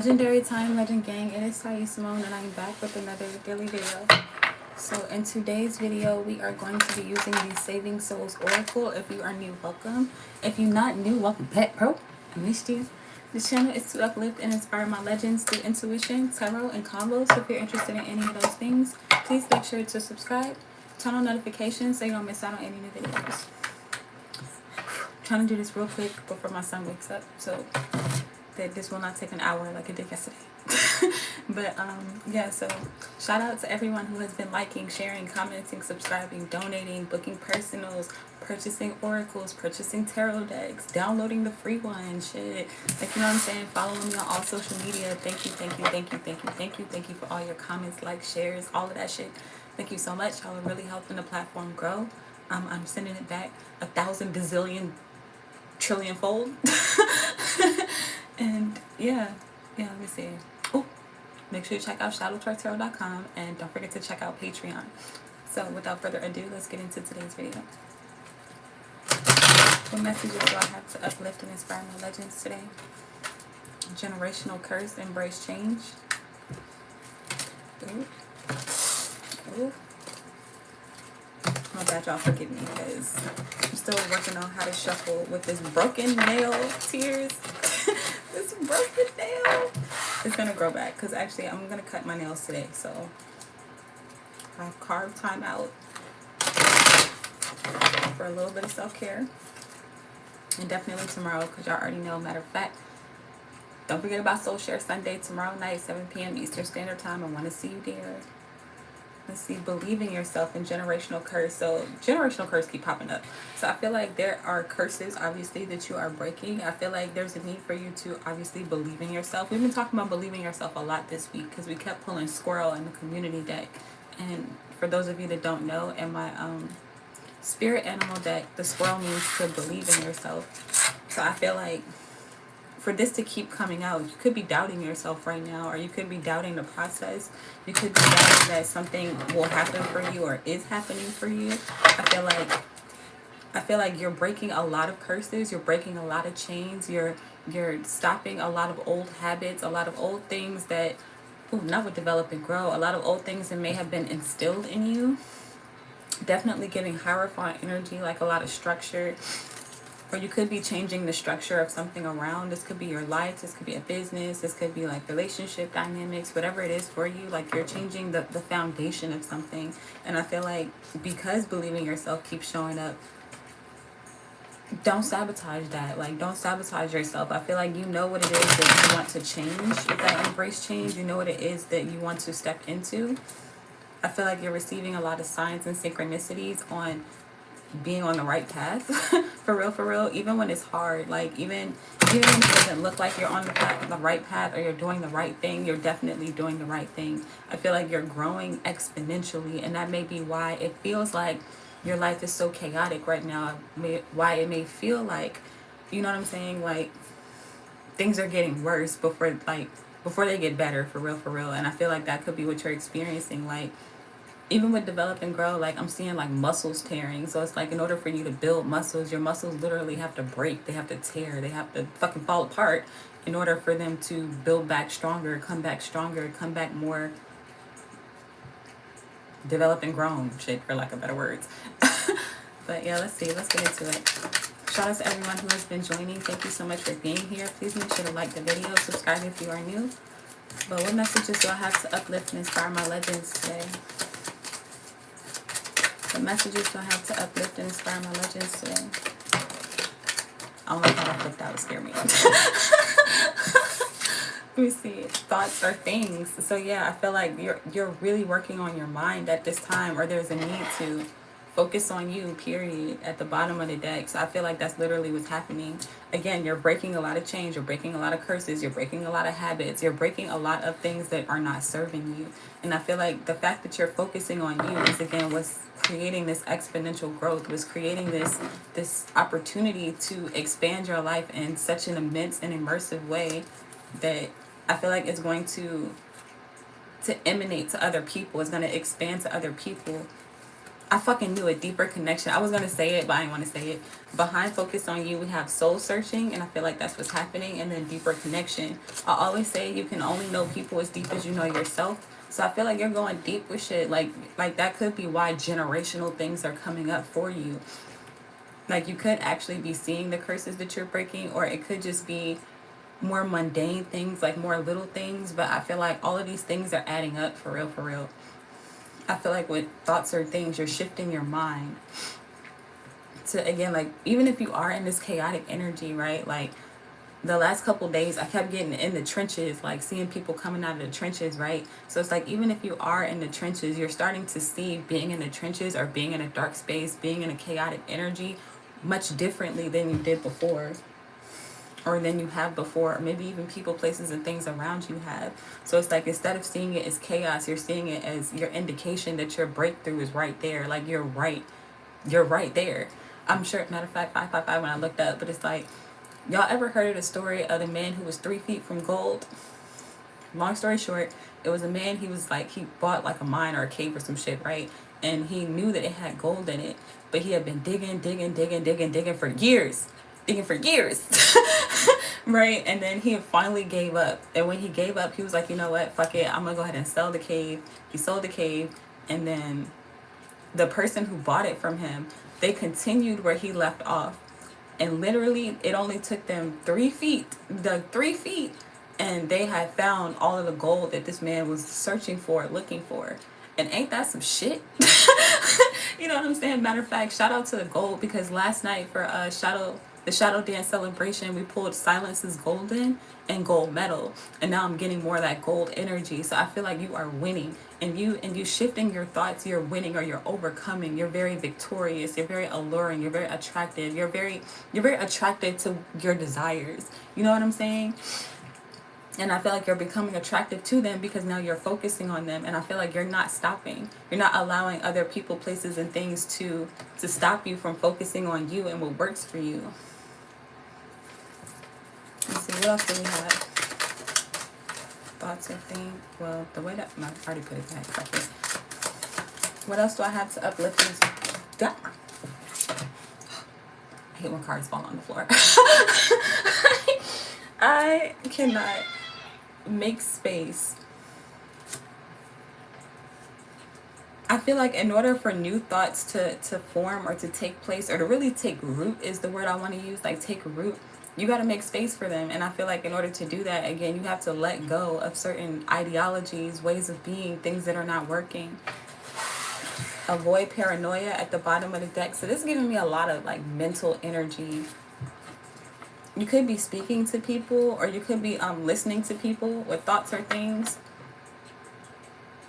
Legendary Time Legend Gang, it is Simone and I'm back with another daily video. So in today's video, we are going to be using the Saving Souls Oracle. If you are new, welcome. If you're not new, welcome back, bro. I missed you. This channel is to uplift and inspire my legends through intuition, tarot, and combos. So if you're interested in any of those things, please make sure to subscribe, turn on notifications so you don't miss out on any new videos. Trying to do this real quick before my son wakes up, so that this will not take an hour like it did yesterday. But yeah, so shout out to everyone who has been liking, sharing, commenting, subscribing, donating, booking personals, purchasing oracles, purchasing tarot decks, downloading the free one, shit, like, you know what I'm saying, following me on all social media. Thank you, thank you, thank you, thank you, thank you, thank you for all your comments, likes, shares, all of that shit. Thank you so much. Y'all are really helping the platform grow. I'm sending it back 1,000 bazillion trillion fold. And yeah, let me see. Oh, make sure you check out shadowtwerktarot.com and don't forget to check out Patreon. So without further ado, let's get into today's video. What messages do I have to uplift and inspire my legends today? Generational curse, embrace change. Ooh. Ooh. My bad, y'all, forgive me because I'm still working on how to shuffle with this broken nail tears. This broken nail. It's gonna grow back because actually I'm gonna cut my nails today, so I've carved time out for a little bit of self-care, and definitely tomorrow, because y'all already know. Matter of fact, don't forget about Soul Share Sunday tomorrow night, 7 p.m. Eastern Standard Time. I want to see you there. Let's see, believe in yourself and generational curse. So generational curse keep popping up. So I feel like there are curses, obviously, that you are breaking. I feel like there's a need for you to obviously believe in yourself. We've been talking about believing yourself a lot this week because we kept pulling squirrel in the community deck. And for those of you that don't know, in my spirit animal deck, the squirrel means to believe in yourself. So I feel like for this to keep coming out, you could be doubting yourself right now, or you could be doubting the process. You could be doubting that something will happen for you or is happening for you. I feel like you're breaking a lot of curses, you're breaking a lot of chains, you're stopping a lot of old habits, a lot of old things that, not with develop and grow, a lot of old things that may have been instilled in you. Definitely giving Hierophant energy, like a lot of structure. Or you could be changing the structure of something around. This could be your life. This could be a business. This could be like relationship dynamics, whatever it is for you. Like you're changing the foundation of something. And I feel like because believing yourself keeps showing up, don't sabotage that. Like, don't sabotage yourself. I feel like you know what it is that you want to change. With that embrace change, you know what it is that you want to step into. I feel like you're receiving a lot of signs and synchronicities on being on the right path. For real, even when it's hard, like even when it doesn't look like you're on the right path or you're doing the right thing, you're definitely doing the right thing. I feel like you're growing exponentially, and that may be why it feels like your life is so chaotic right now. Why it may feel like, you know what I'm saying, like things are getting worse before they get better, for real. And I feel like that could be what you're experiencing. Like, even with develop and grow, like I'm seeing like muscles tearing. So it's like in order for you to build muscles, your muscles literally have to break. They have to tear. They have to fucking fall apart in order for them to build back stronger, come back more developed and grown, shit, for lack of better words. But yeah, let's see. Let's get into it. Shout out to everyone who has been joining. Thank you so much for being here. Please make sure to like the video, subscribe if you are new. But what messages do I have to uplift and inspire my legends today? What messages do I have to uplift and inspire my legends today? I don't like how that flipped out. It scared me. Let me see. Thoughts or things. So yeah, I feel like you're really working on your mind at this time, or there's a need to focus on you, period, at the bottom of the deck. So I feel like that's literally what's happening. Again, you're breaking a lot of change, you're breaking a lot of curses, you're breaking a lot of habits, you're breaking a lot of things that are not serving you. And I feel like the fact that you're focusing on you is, again, what's creating this exponential growth, was creating this opportunity to expand your life in such an immense and immersive way that I feel like it's going to emanate to other people. It's going to expand to other people. I fucking knew a deeper connection. I was going to say it, but I didn't want to say it. Behind focus on you, we have soul searching, and I feel like that's what's happening, and then deeper connection. I always say you can only know people as deep as you know yourself. So I feel like you're going deep with shit. Like that could be why generational things are coming up for you. Like you could actually be seeing the curses that you're breaking, or it could just be more mundane things, like more little things. But I feel like all of these things are adding up for real, for real. I feel like with thoughts or things, you're shifting your mind to, again, like, even if you are in this chaotic energy, right? Like, the last couple days, I kept getting in the trenches, like, seeing people coming out of the trenches, right? So it's like, even if you are in the trenches, you're starting to see being in the trenches or being in a dark space, being in a chaotic energy much differently than you did before. Or than you have before, or maybe even people, places, and things around you have. So it's like, instead of seeing it as chaos, you're seeing it as your indication that your breakthrough is right there. Like, you're right there. I'm sure, matter of fact, 555 when I looked up, but it's like, y'all ever heard of the story of the man who was 3 feet from gold? Long story short, it was a man, he was like, he bought like a mine or a cave or some shit, right? And he knew that it had gold in it, but he had been digging for years. Right? And then he finally gave up. And when he gave up, he was like, you know what, fuck it, I'm gonna go ahead and sell the cave. He sold the cave, and then the person who bought it from him, they continued where he left off. And literally, it only took them 3 feet, and they had found all of the gold that this man was searching for, looking for. And ain't that some shit? You know what I'm saying? Matter of fact, shout out to the gold, because last night for the Shadow Dance celebration, we pulled Silence is Golden and Gold Medal, and now I'm getting more of that gold energy. So I feel like you are winning, and you shifting your thoughts, you're winning, or you're overcoming. You're very victorious, you're very alluring, you're very attractive, you're very attracted to your desires. You know what I'm saying? And I feel like you're becoming attractive to them because now you're focusing on them. And I feel like you're not stopping. You're not allowing other people, places, and things to stop you from focusing on you and what works for you. Let's see, what else do we have? Thoughts or things? Well, the way that... I already put it back. Fuck it. What else do I have to uplift this? God. I hate when cards fall on the floor. I cannot make space. I feel like in order for new thoughts to form or to take place, or to really take root is the word I want to use, like take root, you got to make space for them. And I feel like in order to do that, again, you have to let go of certain ideologies, ways of being, things that are not working. Avoid paranoia at the bottom of the deck. So this is giving me a lot of like mental energy. You could be speaking to people, or you could be listening to people with thoughts or things,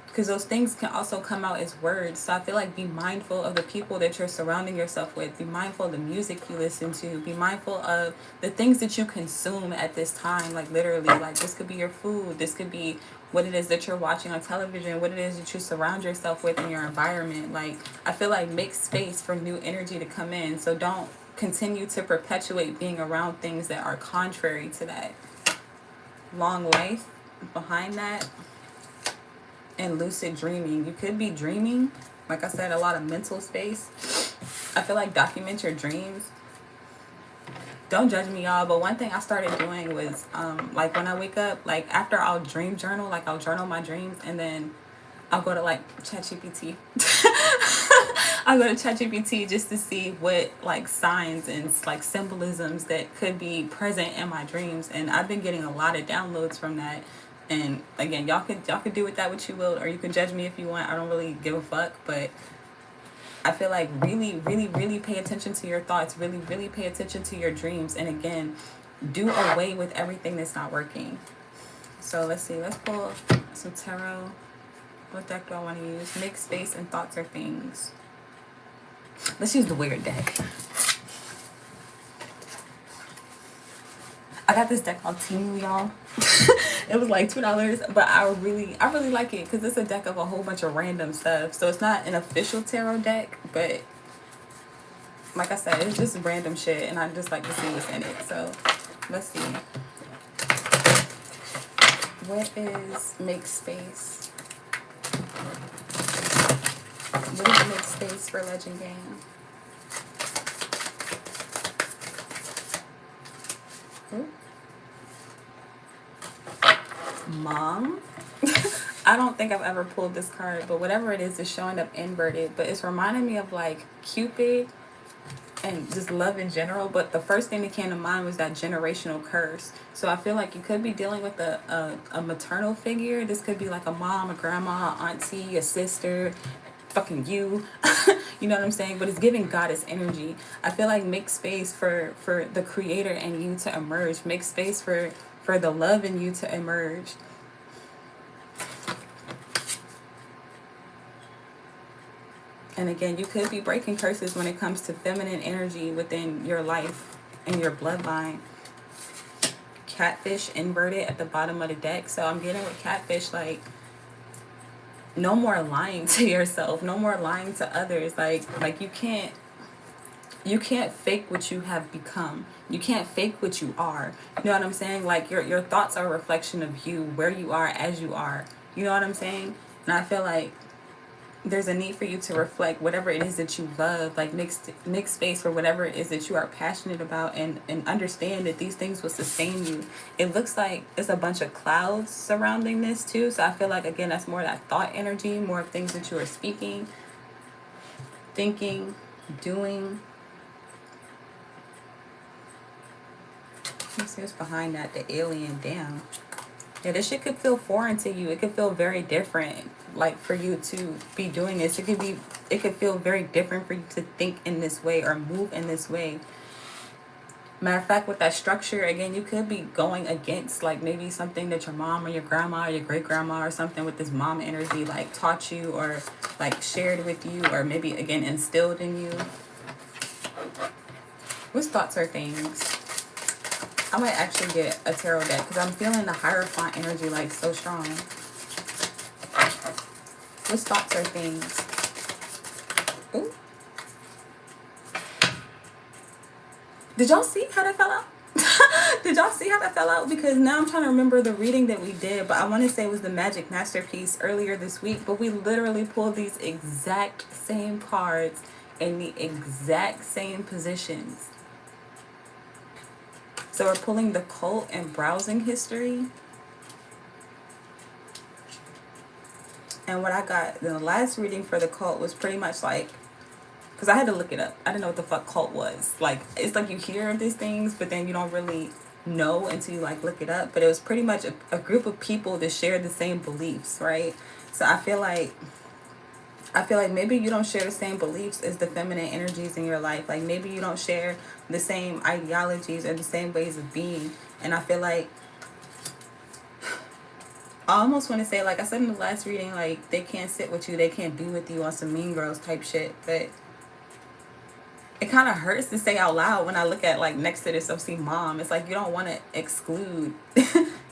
because those things can also come out as words. So I feel like be mindful of the people that you're surrounding yourself with. Be mindful of the music you listen to. Be mindful of the things that you consume at this time. Like literally, like this could be your food. This could be what it is that you're watching on television, what it is that you surround yourself with in your environment. Like, I feel like make space for new energy to come in. So don't continue to perpetuate being around things that are contrary to that. Long life behind that, and lucid dreaming. You could be dreaming, like I said, a lot of mental space. I feel like document your dreams. Don't judge me, y'all, but one thing I started doing was like when I wake up, like after I'll dream journal, like I'll journal my dreams, and then I'll go to like ChatGPT. I'll go to ChatGPT just to see what like signs and like symbolisms that could be present in my dreams. And I've been getting a lot of downloads from that. And again, y'all could do with that what you will, or you can judge me if you want. I don't really give a fuck, but I feel like really, really, really pay attention to your thoughts. Really, really pay attention to your dreams. And again, do away with everything that's not working. So let's see. Let's pull some tarot. What deck do I want to use? Make space and thoughts or things. Let's use the weird deck. I got this deck called Timu, y'all. It was like $2, but I really like it because it's a deck of a whole bunch of random stuff. So it's not an official tarot deck, but like I said, it's just random shit, and I just like to see what's in it. So let's see. What is make space? What does it make space for Legend Gang? Ooh. Mom? I don't think I've ever pulled this card, but whatever it is showing up inverted. But it's reminding me of like Cupid and just love in general. But the first thing that came to mind was that generational curse. So I feel like you could be dealing with a maternal figure. This could be like a mom, a grandma, auntie, a sister, fucking you. You know what I'm saying? But it's giving goddess energy. I feel like make space for the creator and you to emerge. Make space for the love in you to emerge. And again, you could be breaking curses when it comes to feminine energy within your life and your bloodline. Catfish inverted at the bottom of the deck. So I'm getting with catfish, like, no more lying to yourself. No more lying to others. Like you can't fake what you have become. You can't fake what you are. You know what I'm saying? Like your thoughts are a reflection of you, where you are as you are. You know what I'm saying? And I feel like there's a need for you to reflect whatever it is that you love, like make space for whatever it is that you are passionate about, and understand that these things will sustain you. It looks like it's a bunch of clouds surrounding this too. So I feel like, again, that's more that thought energy, more of things that you are speaking, thinking, doing. Let's see what's behind that. The alien. Damn. Yeah, this shit could feel foreign to you. It could feel very different, like, for you to be doing this. It could feel very different for you to think in this way or move in this way. Matter of fact, with that structure, again, you could be going against, like, maybe something that your mom or your grandma or your great-grandma or something with this mom energy, like, taught you or, like, shared with you or maybe, again, instilled in you. What's thoughts or things? I might actually get a tarot deck because I'm feeling the Hierophant energy, like, so strong. What's thoughts or things? Ooh. Did y'all see how that fell out? Did y'all see how that fell out? Because now I'm trying to remember the reading that we did, but I want to say it was the Magic Masterpiece earlier this week, but we literally pulled these exact same cards in the exact same positions. So we're pulling the cult and browsing history. And what I got, the last reading for the cult was pretty much like, because I had to look it up. I didn't know what the fuck cult was. Like, it's like you hear of these things, but then you don't really know until you, like, look it up. But it was pretty much a group of people that share the same beliefs, right? So I feel like maybe you don't share the same beliefs as the feminine energies in your life. Like, maybe you don't share the same ideologies or the same ways of being. And I feel like, I almost want to say, like I said in the last reading, like, they can't sit with you, they can't be with you on some Mean Girls type shit. But it kind of hurts to say out loud when I look at, like, next to this, I see mom. It's like you don't want to exclude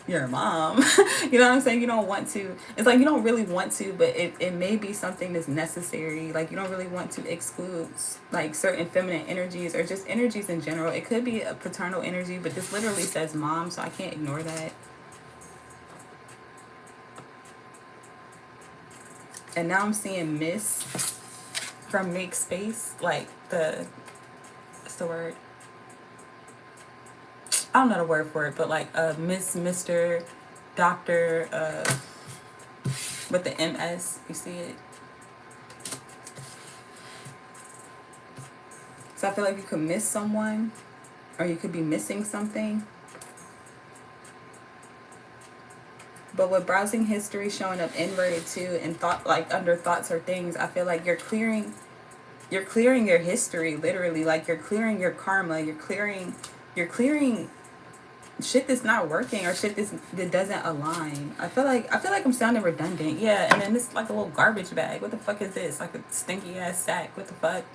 your mom. You know what I'm saying? You don't want to. It's like you don't really want to, but it may be something that's necessary. Like, you don't really want to exclude, like, certain feminine energies or just energies in general. It could be a paternal energy, but this literally says mom, so I can't ignore that. And now I'm seeing Miss from Make Space, like what's the word? I don't know the word for it, but like Miss, Mr., Doctor, with the MS, you see it? So I feel like you could miss someone, or you could be missing something. But with browsing history showing up inverted too, and thought, like, under thoughts or things, I feel like you're clearing your history, literally. Like, you're clearing your karma, you're clearing shit that's not working or shit that doesn't align. I feel like I'm sounding redundant. Yeah, and then this, like, a little garbage bag. What the fuck is this? Like a stinky ass sack. What the fuck?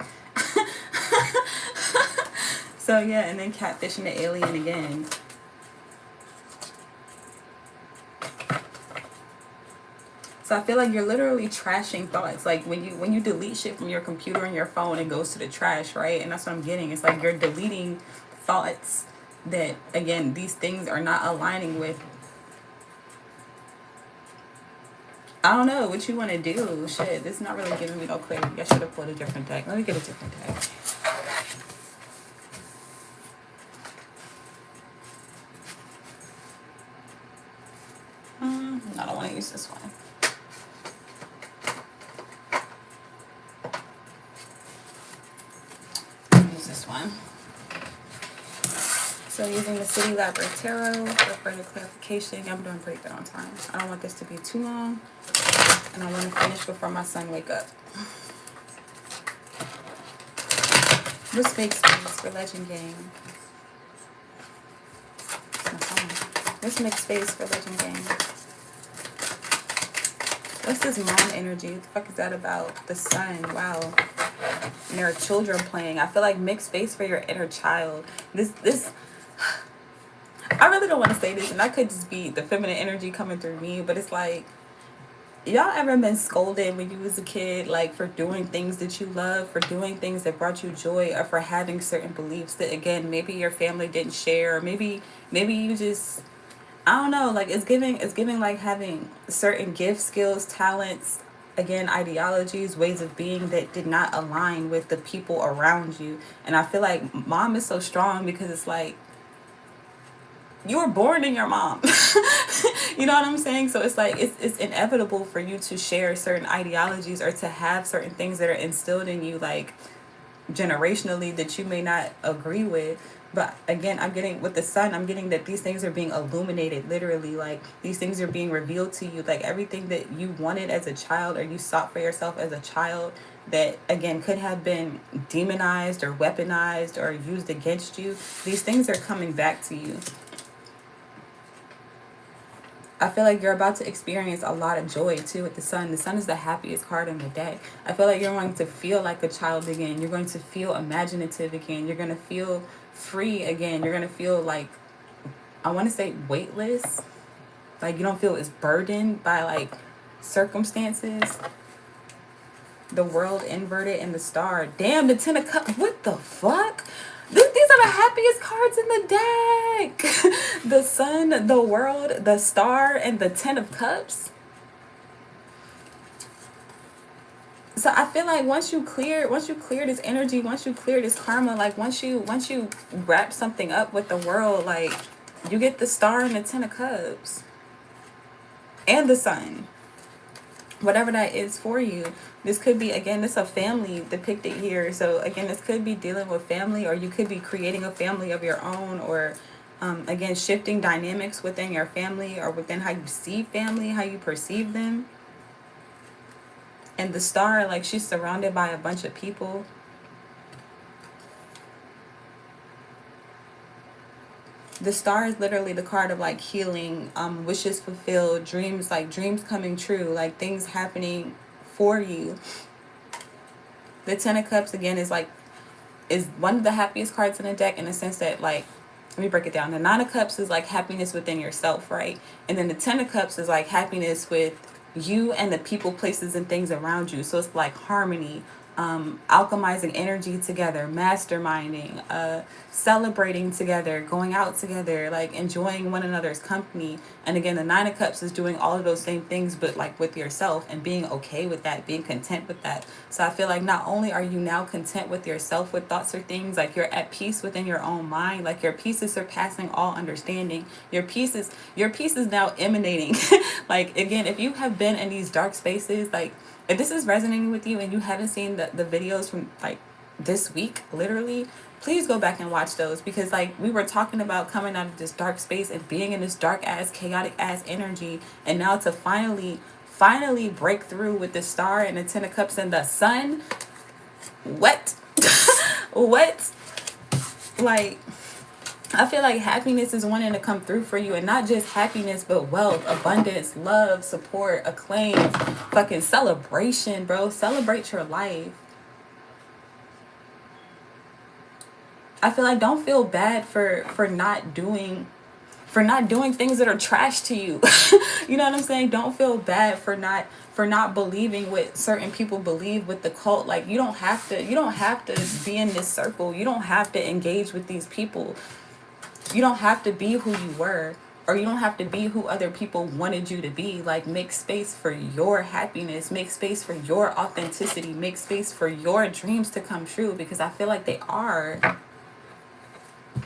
So yeah, and then catfishing the alien again. So I feel like you're literally trashing thoughts. Like, when you delete shit from your computer and your phone, it goes to the trash, right? And that's what I'm getting. It's like you're deleting thoughts that, again, these things are not aligning with. I don't know what you want to do. Shit, this is not really giving me no clarity. I should have pulled a different deck. Let me get a different deck. I don't want to use this one. Use this one. So using the City Library Tarot for further clarification. I'm doing pretty good on time. I don't want this to be too long. And I want to finish before my son wake up. What's fake space for Legend Gang? Let's make space for Legend Gang. What's this mom energy? What the fuck is that about? The sun. Wow. And there are children playing. I feel like make space for your inner child. This I really don't want to say this, and that could just be the feminine energy coming through me, but it's like, y'all ever been scolded when you was a kid, like for doing things that you love, for doing things that brought you joy, or for having certain beliefs that, again, maybe your family didn't share, or maybe you just, I don't know, like it's giving like having certain gifts, skills, talents, again, ideologies, ways of being that did not align with the people around you. And I feel like mom is so strong because it's like, you were born in your mom. You know what I'm saying? So it's like it's inevitable for you to share certain ideologies or to have certain things that are instilled in you, like generationally, that you may not agree with. But again, I'm getting with the sun, I'm getting that these things are being illuminated, literally. Like these things are being revealed to you. Like everything that you wanted as a child or you sought for yourself as a child that, again, could have been demonized or weaponized or used against you. These things are coming back to you. I feel like you're about to experience a lot of joy too with the sun. The sun is the happiest card in the deck. I feel like you're going to feel like a child again. You're going to feel imaginative again. You're going to feel free again. You're going to feel like, I want to say weightless. Like you don't feel as burdened by like circumstances. The world inverted and the star. Damn, the 10 of cups. What the fuck? These are the happiest cards in the deck. The sun, the world, the star, and the 10 of cups. So I feel like once you clear this energy, once you clear this karma, like once you wrap something up with the world, like you get the star and the 10 of cups. And the sun. Whatever that is for you. This could be, again, this is a family depicted here. So again, this could be dealing with family, or you could be creating a family of your own, or again, shifting dynamics within your family or within how you see family, how you perceive them. And the star, like she's surrounded by a bunch of people. The star is literally the card of like healing, wishes fulfilled, dreams, like dreams coming true, like things happening for you. The 10 of cups, again, is one of the happiest cards in the deck, in the sense that, like, let me break it down. The 9 of cups is like happiness within yourself, right? And then the 10 of cups is like happiness with you and the people, places, and things around you. So it's like harmony, alchemizing energy together, masterminding, celebrating together, going out together, like enjoying one another's company. And again, the 9 of cups is doing all of those same things, but like with yourself, and being okay with that, being content with that. So I feel like not only are you now content with yourself, with thoughts or things, like you're at peace within your own mind, like your peace is surpassing all understanding. Your peace is now emanating. Like, again, if you have been in these dark spaces, like if this is resonating with you and you haven't seen the videos from like this week, literally, please go back and watch those, because like we were talking about coming out of this dark space and being in this dark ass, chaotic ass energy, and now to finally break through with the star and the 10 of cups and the sun. What? What? Like, I feel like happiness is wanting to come through for you, and not just happiness, but wealth, abundance, love, support, acclaim, fucking celebration, bro. Celebrate your life. I feel like don't feel bad for not doing things that are trash to you. You know what I'm saying? Don't feel bad for not believing what certain people believe with the cult. Like you don't have to be in this circle. You don't have to engage with these people. You don't have to be who you were. or you don't have to be who other people wanted you to be. Like, make space for your happiness, make space for your authenticity, make space for your dreams to come true, because I feel like they are,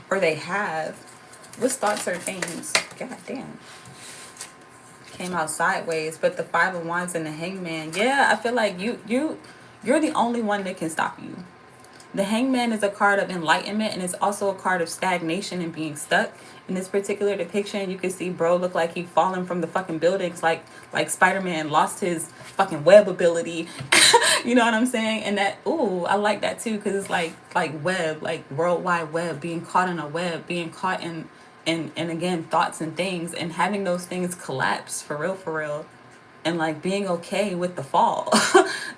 or they have. What's thoughts or things? God damn. Came out sideways, but the Five of Wands and the Hangman. Yeah, I feel like you're the only one that can stop you. The Hangman is a card of enlightenment, and it's also a card of stagnation and being stuck. In this particular depiction, you can see bro look like he fallen from the fucking buildings, like Spider-Man lost his fucking web ability. You know what I'm saying? And that, ooh, I like that too, because it's like web, like World Wide Web, being caught in a web, being caught in and again, thoughts and things, and having those things collapse for real, and like being okay with the fall.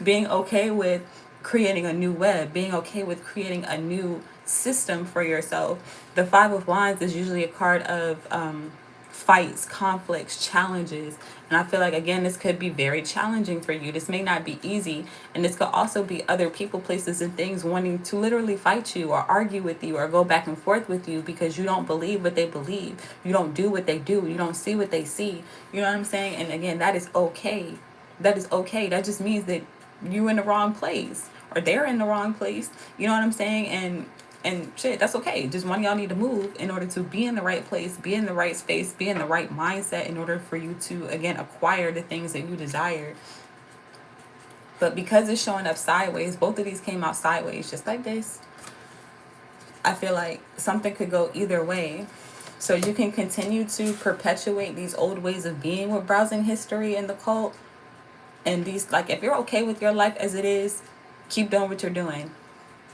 Being okay with creating a new web, being okay with creating a new system for yourself. The Five of Wands is usually a card of fights, conflicts, challenges. And I feel like, again, this could be very challenging for you. This may not be easy. And this could also be other people, places, and things wanting to literally fight you or argue with you or go back and forth with you because you don't believe what they believe. You don't do what they do. You don't see what they see. You know what I'm saying? And again, that is okay. That is okay. That just means that you're in the wrong place or they're in the wrong place. You know what I'm saying? And shit, that's okay. Just one of y'all need to move in order to be in the right place, be in the right space, be in the right mindset in order for you to, again, acquire the things that you desire. But because it's showing up sideways, both of these came out sideways, just like this. I feel like something could go either way. So you can continue to perpetuate these old ways of being with browsing history and the cult. And these, like, if you're okay with your life as it is, keep doing what you're doing.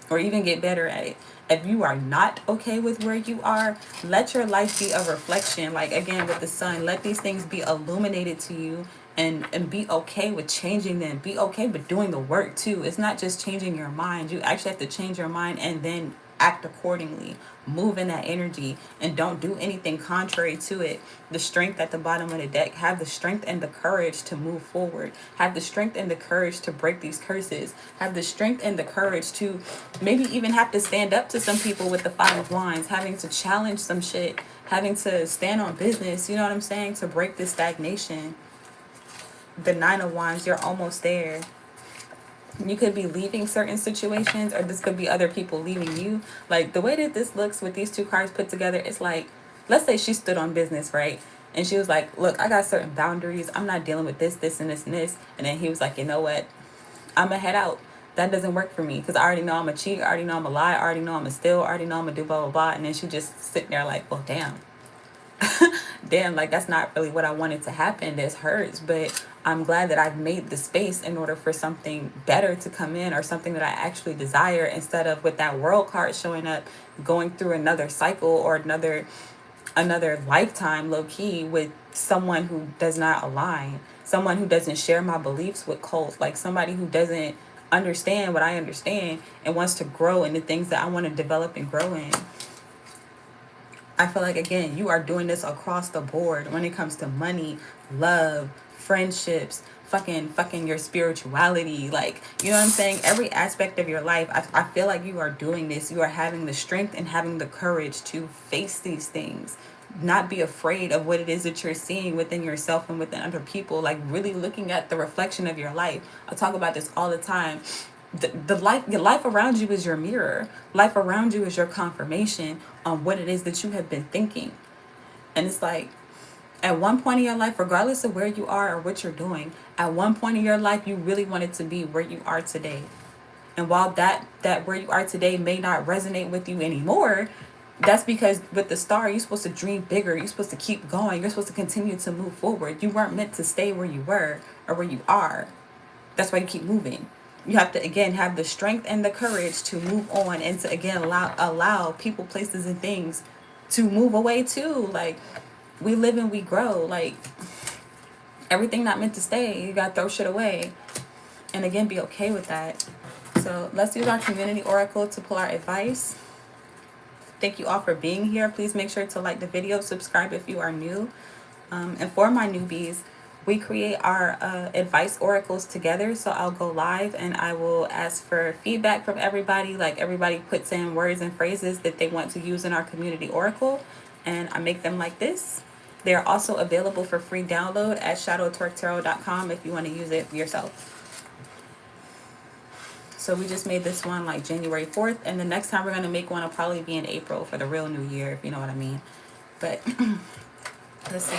Or even get better at it. If you are not okay with where you are, let your life be a reflection. Like, again, with the sun, let these things be illuminated to you, and be okay with changing them. Be okay with doing the work too. It's not just changing your mind. You actually have to change your mind and then act accordingly. Move in that energy and don't do anything contrary to it. The strength at the bottom of the deck. Have the strength and the courage to move forward. Have the strength and the courage to break these curses. Have the strength and the courage to maybe even have to stand up to some people with the Five of Wands. Having to challenge some shit. Having to stand on business. You know what I'm saying? To break this stagnation. The Nine of Wands. You're almost there. You could be leaving certain situations, or this could be other people leaving you. Like, the way that this looks with these two cards put together, it's like, let's say she stood on business, right? And she was like, look, I got certain boundaries. I'm not dealing with this, this, and this, and this. And then he was like, you know what? I'm going to head out. That doesn't work for me because I already know I'm a cheat. I already know I'm a lie. I already know I'm a steal. I already know I'm going to do blah, blah, blah. And then she just sitting there like, well, damn. Damn, like, that's not really what I wanted to happen. This hurts, but I'm glad that I've made the space in order for something better to come in, or something that I actually desire, instead of with that World card showing up, going through another cycle or another lifetime, low key, with someone who does not align, someone who doesn't share my beliefs with cults, like somebody who doesn't understand what I understand and wants to grow in the things that I want to develop and grow in. I feel like, again, you are doing this across the board when it comes to money, love, friendships, fucking your spirituality. Like, you know what I'm saying? Every aspect of your life, I feel like you are doing this. You are having the strength and having the courage to face these things. Not be afraid of what it is that you're seeing within yourself and within other people. Like, really looking at the reflection of your life. I talk about this all the time. The life around you is your mirror. Life around you is your confirmation on what it is that you have been thinking. And it's like, at one point in your life, regardless of where you are or what you're doing, at one point in your life, you really wanted to be where you are today. And while that where you are today may not resonate with you anymore, that's because with the star, you're supposed to dream bigger. You're supposed to keep going. You're supposed to continue to move forward. You weren't meant to stay where you were or where you are. That's why you keep moving. You have to, again, have the strength and the courage to move on, and to, again, allow people, places, and things to move away too. Like, we live and we grow. Like, everything not meant to stay. You gotta throw shit away. And again, be okay with that. So let's use our community oracle to pull our advice. Thank you all for being here. Please make sure to like the video, subscribe if you are new. And for my newbies, we create our advice oracles together. So I'll go live and I will ask for feedback from everybody. Like, everybody puts in words and phrases that they want to use in our community oracle, and I make them like this. They're also available for free download at shadowtwerktarot.com if you want to use it yourself. So we just made this one like January 4th, and the next time we're going to make one will probably be in April for the real new year, if you know what I mean. But let's see.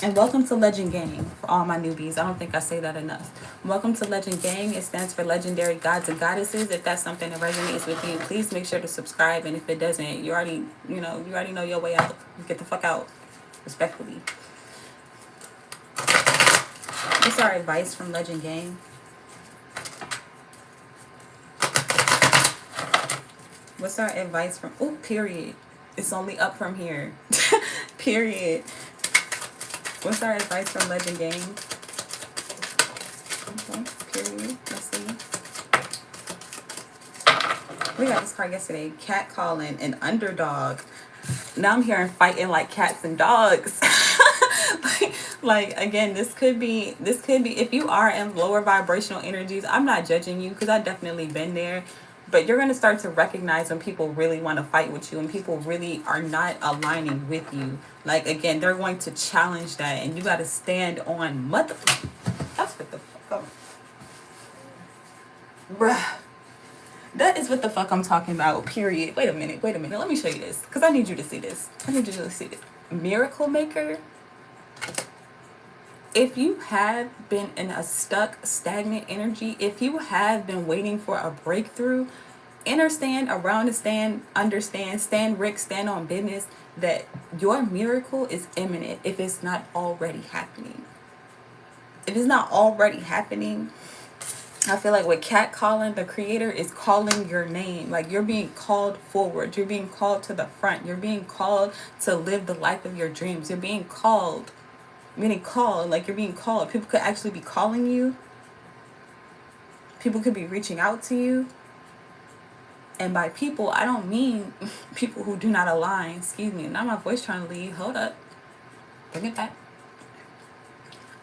And welcome to G.A.N.G for all my newbies. I don't think I say that enough. Welcome to G.A.N.G. It stands for Legendary Gods and Goddesses. If that's something that resonates with you, please make sure to subscribe. And if it doesn't, you already know your way out. Get the fuck out, respectfully. What's our advice from G.A.N.G? What's our advice from... Oh, period. It's only up from here. Period. What's our advice from G.A.N.G? Okay, period. Let's see. We got this card yesterday. Cat calling and underdog. Now I'm hearing fighting like cats and dogs. like again, this could be if you are in lower vibrational energies, I'm not judging you because I've definitely been there. But you're going to start to recognize when people really want to fight with you and people really are not aligning with you. Like, again, they're going to challenge that. And you got to stand on mother... That's what the fuck... Bruh. That is what the fuck I'm talking about, period. Wait a minute. Let me show you this. Because I need you to see this. Miracle Maker. If you have been in a stuck, stagnant energy, if you have been waiting for a breakthrough, understand, stand Rick, stand on business, that your miracle is imminent if it's not already happening. If it's not already happening, I feel like with cat calling, the creator is calling your name. Like, you're being called forward. You're being called to the front. You're being called to live the life of your dreams. You're being called. Like you're being called. People could actually be calling you. People could be reaching out to you. And by people, I don't mean people who do not align. Excuse me. Now my voice trying to leave. Hold up. Bring it back.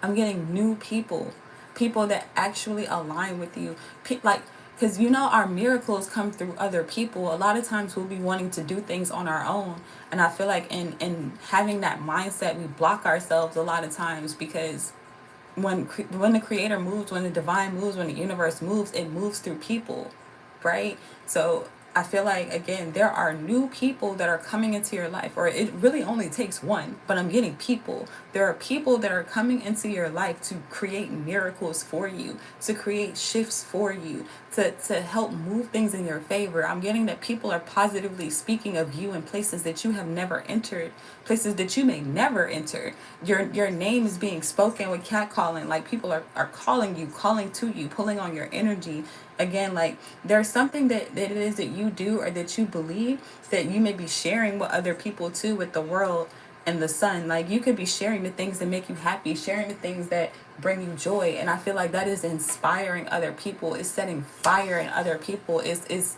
I'm getting new people. People that actually align with you. Because our miracles come through other people. A lot of times we'll be wanting to do things on our own. And I feel like in having that mindset, we block ourselves a lot of times, because when the creator moves, when the divine moves, when the universe moves, it moves through people, right? So I feel like, again, there are new people that are coming into your life, or it really only takes one, but I'm getting people. There are people that are coming into your life to create miracles for you, to create shifts for you, to help move things in your favor. I'm getting that people are positively speaking of you in places that you have never entered, places that you may never enter. Your name is being spoken with cat calling. Like, people are calling you, calling to you, pulling on your energy. Again, like, there's something that it is that you do or that you believe that you may be sharing with other people too, with the world and the sun. Like, you could be sharing the things that make you happy, sharing the things that bring you joy. And I feel like that is inspiring other people. It's setting fire in other people. It's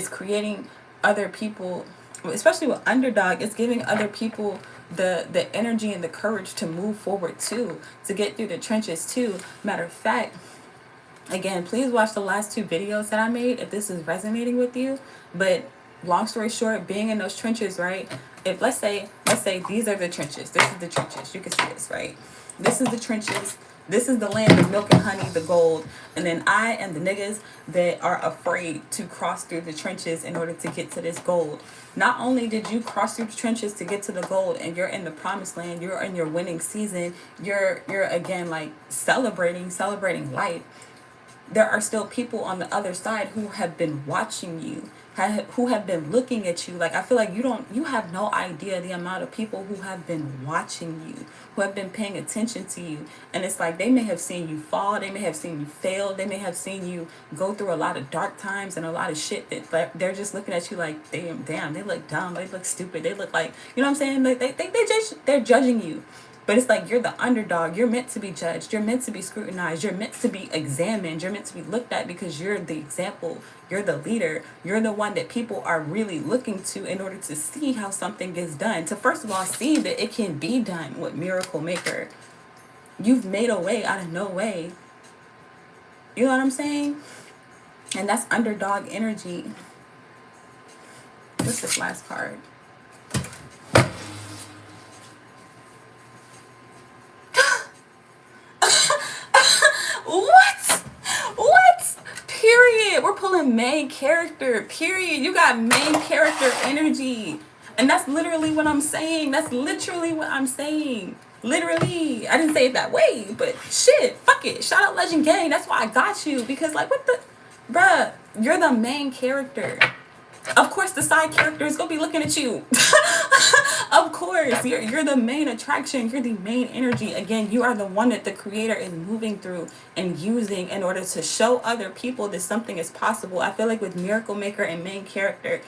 creating other people, especially with Underdog. It's giving other people the energy and the courage to move forward too, to get through the trenches too. Matter of fact, again, please watch the last 2 videos that I made if this is resonating with you. But long story short, being in those trenches, right? If let's say these are the trenches. This is the trenches. You can see this, right? This is the trenches. This is the land of milk and honey, the gold. And then I am the niggas that are afraid to cross through the trenches in order to get to this gold. Not only did you cross through the trenches to get to the gold and you're in the promised land, you're in your winning season, you're again, like, celebrating life. There are still people on the other side who have been watching you, who have been looking at you. Like, I feel like you have no idea the amount of people who have been watching you, who have been paying attention to you. And it's like, they may have seen you fall, they may have seen you fail, they may have seen you go through a lot of dark times and a lot of shit that they're just looking at you like, damn, they look dumb, they look stupid, they look like, you know what I'm saying? Like, they're judging you. But it's like, you're the underdog. You're meant to be judged. You're meant to be scrutinized. You're meant to be examined. You're meant to be looked at because you're the example. You're the leader. You're the one that people are really looking to in order to see how something gets done. To first of all, see that it can be done with Miracle Maker. You've made a way out of no way. You know what I'm saying? And that's underdog energy. What's this last card? main character, period. You got main character energy. And that's literally what I'm saying. That's literally what I'm saying. Literally. I didn't say it that way, but shit, fuck it. Shout out Legend Gang. That's why I got you. Because, like, what the... Bruh, you're the main character. Of course, the side character is going to be looking at you. Of course. You're the main attraction. You're the main energy. Again, you are the one that the creator is moving through and using in order to show other people that something is possible. I feel like with Miracle Maker and main character,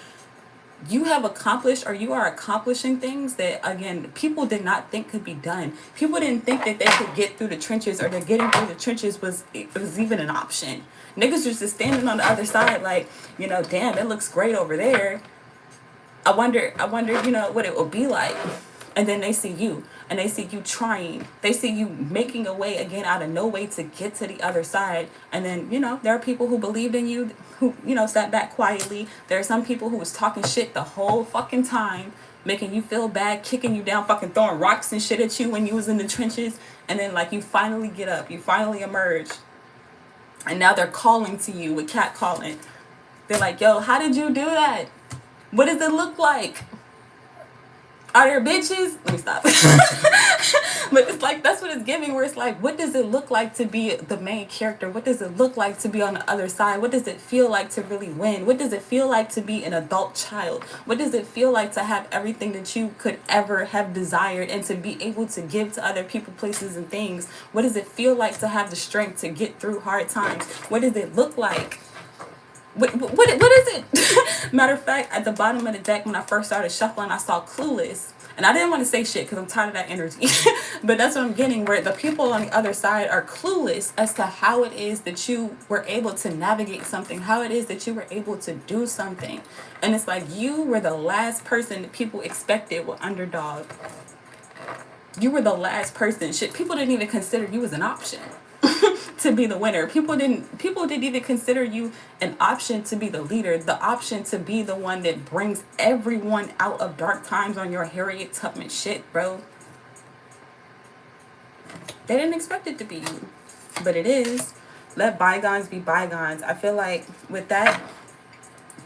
you have accomplished, or you are accomplishing things that, again, people did not think could be done. People didn't think that they could get through the trenches, or that getting through the trenches was even an option. Niggas was just standing on the other side like, you know, damn, it looks great over there. I wonder, you know, what it will be like. And then they see you, and they see you trying. They see you making a way again out of no way to get to the other side. And then, you know, there are people who believed in you, who, you know, sat back quietly. There are some people who was talking shit the whole fucking time, making you feel bad, kicking you down, fucking throwing rocks and shit at you when you was in the trenches. And then, like, you finally get up, you finally emerge. And now they're calling to you with cat calling. They're like, yo, how did you do that? What does it look like? Are there bitches? Let me stop. But it's like, that's what it's giving, where it's like, what does it look like to be the main character? What does it look like to be on the other side? What does it feel like to really win? What does it feel like to be an adult child? What does it feel like to have everything that you could ever have desired and to be able to give to other people, places, and things? What does it feel like to have the strength to get through hard times? What does it look like? What is it? Matter of fact, at the bottom of the deck, when I first started shuffling, I saw Clueless. And I didn't want to say shit because I'm tired of that energy. But that's what I'm getting, where the people on the other side are clueless as to how it is that you were able to navigate something, how it is that you were able to do something. And it's like, you were the last person that people expected with Underdog. You were the last person. Shit, people didn't even consider you as an option to be the winner. People didn't even consider you an option to be the leader, the option to be the one that brings everyone out of dark times on your Harriet Tubman shit, bro. They didn't expect it to be you, but it is. Let bygones be bygones. I feel like with that,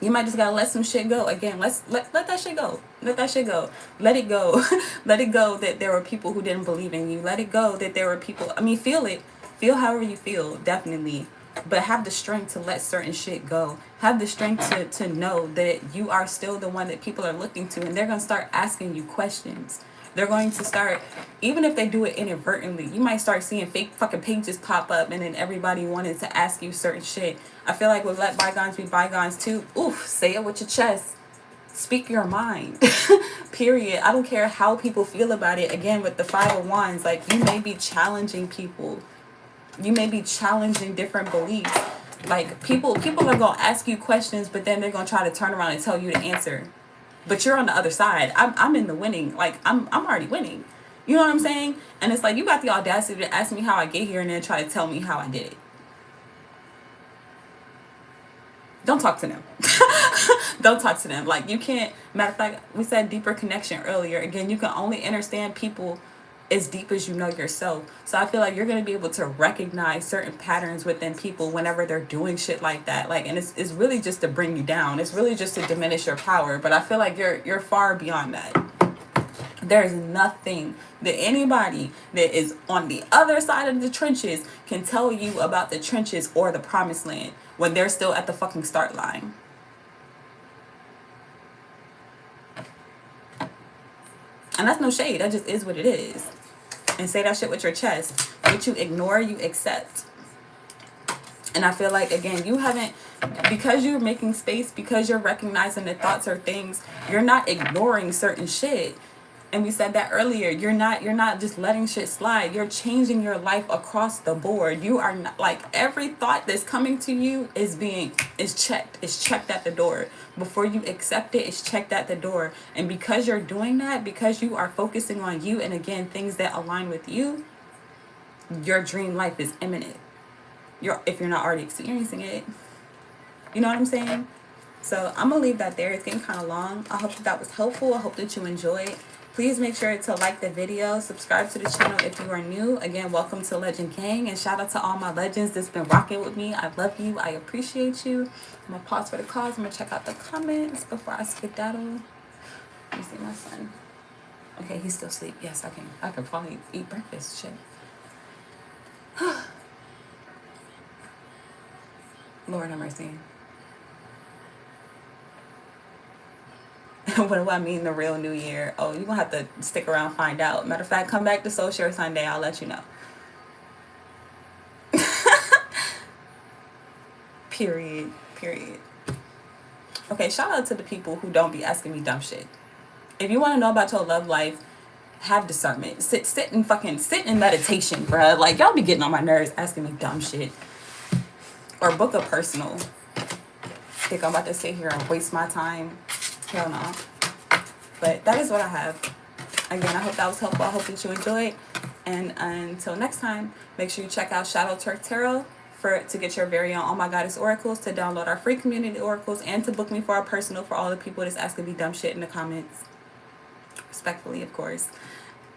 you might just gotta let some shit go. Again, let that shit go. Let that shit go. Let it go. Let it go that there were people who didn't believe in you. Let it go that there were people, I mean, feel it. Feel however you feel, definitely. But have the strength to let certain shit go. Have the strength to know that you are still the one that people are looking to. And they're going to start asking you questions. They're going to start, even if they do it inadvertently, you might start seeing fake fucking pages pop up. And then everybody wanted to ask you certain shit. I feel like with let bygones be bygones too. Oof, say it with your chest. Speak your mind. Period. I don't care how people feel about it. Again, with the Five of Wands, like, you may be challenging people. You may be challenging different beliefs. Like, people are going to ask you questions, but then they're going to try to turn around and tell you the answer. But you're on the other side. I'm in the winning. Like, I'm already winning. You know what I'm saying? And it's like, you got the audacity to ask me how I get here and then try to tell me how I did it. Don't talk to them. Don't talk to them. Like, you can't. Matter of fact, we said deeper connection earlier. Again, you can only understand people as deep as you know yourself. So I feel like you're going to be able to recognize certain patterns within people whenever they're doing shit like that. Like, and it's really just to bring you down. It's really just to diminish your power. But I feel like you're far beyond that. There's nothing that anybody that is on the other side of the trenches can tell you about the trenches or the promised land when they're still at the fucking start line. And that's no shade. That just is what it is. And say that shit with your chest. What you ignore, you accept. And I feel like, again, you haven't, because you're making space, because you're recognizing that thoughts are things, you're not ignoring certain shit. And we said that earlier. You're not just letting shit slide. You're changing your life across the board. You are not, like, every thought that's coming to you is checked. It's checked at the door. Before you accept it, it's checked at the door. And because you're doing that, because you are focusing on you and, again, things that align with you, your dream life is imminent. If you're not already experiencing it. You know what I'm saying? So I'm going to leave that there. It's getting kind of long. I hope that was helpful. I hope that you enjoyed. Please make sure to like the video, subscribe to the channel if you are new. Again, welcome to Legend Gang, and shout out to all my legends that's been rocking with me. I love you. I appreciate you. I'm gonna pause for the calls. I'm gonna check out the comments before I skedaddle. Let me see my son. Okay, he's still asleep. Yes, I can probably eat breakfast. Shit. Lord have mercy. What do I mean, the real new year? Oh, you're gonna have to stick around, find out. Matter of fact, come back to Soul Share Sunday. I'll let you know. Period. Okay, shout out to the people who don't be asking me dumb shit. If you want to know about your love life, have discernment. Sit in meditation, bruh. Like, y'all be getting on my nerves asking me dumb shit. Or book a personal. Think I'm about to sit here and waste my time? Hell no. But that is what I have. Again, I hope that was helpful. I hope that you enjoyed. And until next time, make sure you check out Shadow Twerk Tarot to get your very own Oh My Goddess oracles, to download our free community oracles, and to book me for our personal for all the people that's asking me dumb shit in the comments. Respectfully, of course.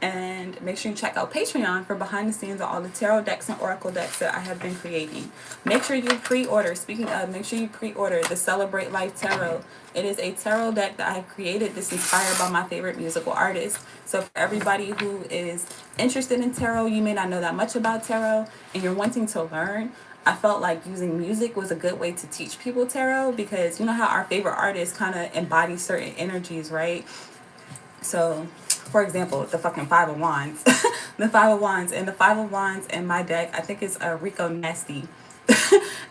And make sure you check out Patreon for behind the scenes of all the tarot decks and oracle decks that I have been creating. Make sure you pre-order. Speaking of, make sure you pre-order the Celebrate Life Tarot. It is a tarot deck that I have created that's inspired by my favorite musical artists. So for everybody who is interested in tarot, you may not know that much about tarot, and you're wanting to learn, I felt like using music was a good way to teach people tarot, because you know how our favorite artists kind of embody certain energies, right? So, for example, the fucking Five of Wands. The Five of Wands. And the Five of Wands in my deck, I think it's Rico Nasty.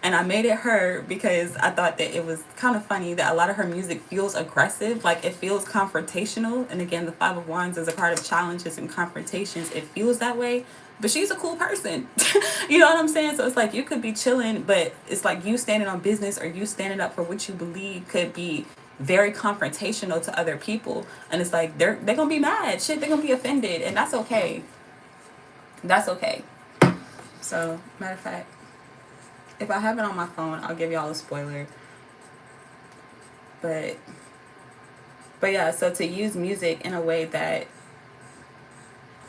And I made it her because I thought that it was kind of funny that a lot of her music feels aggressive. Like, it feels confrontational. And again, the Five of Wands is a card of challenges and confrontations. It feels that way. But she's a cool person. You know what I'm saying? So it's like you could be chilling, but it's like you standing on business or you standing up for what you believe could be very confrontational to other people, and it's like they're gonna be mad, shit, they're gonna be offended, and that's okay. So, matter of fact, if I have it on my phone, I'll give y'all a spoiler. But yeah, so to use music in a way that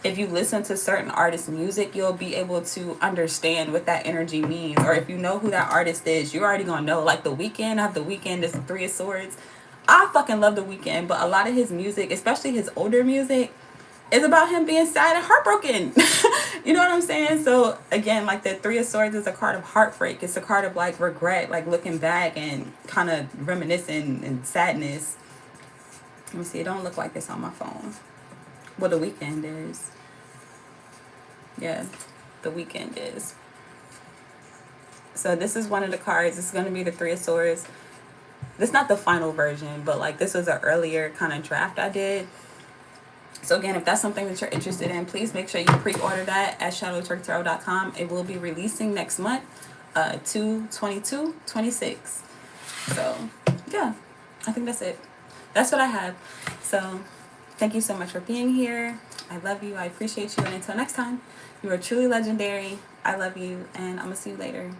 if you listen to certain artists' music, you'll be able to understand what that energy means. Or if you know who that artist is, you're already gonna know. Like The Weeknd, I have The Weeknd as the Three of Swords. I fucking love The Weeknd, but a lot of his music, especially his older music, is about him being sad and heartbroken. You know what I'm saying? So again, like the Three of Swords is a card of heartbreak. It's a card of like regret, like looking back and kind of reminiscing and sadness. Let me see. It don't look like this on my phone. Well, The Weeknd is. Yeah, The Weeknd is. So this is one of the cards. It's going to be the Three of Swords. This is not the final version, but like this was an earlier kind of draft I did. So again, if that's something that you're interested in, please make sure you pre-order that at shadowtwerktarot.com. It will be releasing next month, 2/22/26. So yeah, I think that's it. That's what I have. So thank you so much for being here. I love you. I appreciate you. And until next time, you are truly legendary. I love you, and I'm gonna see you later.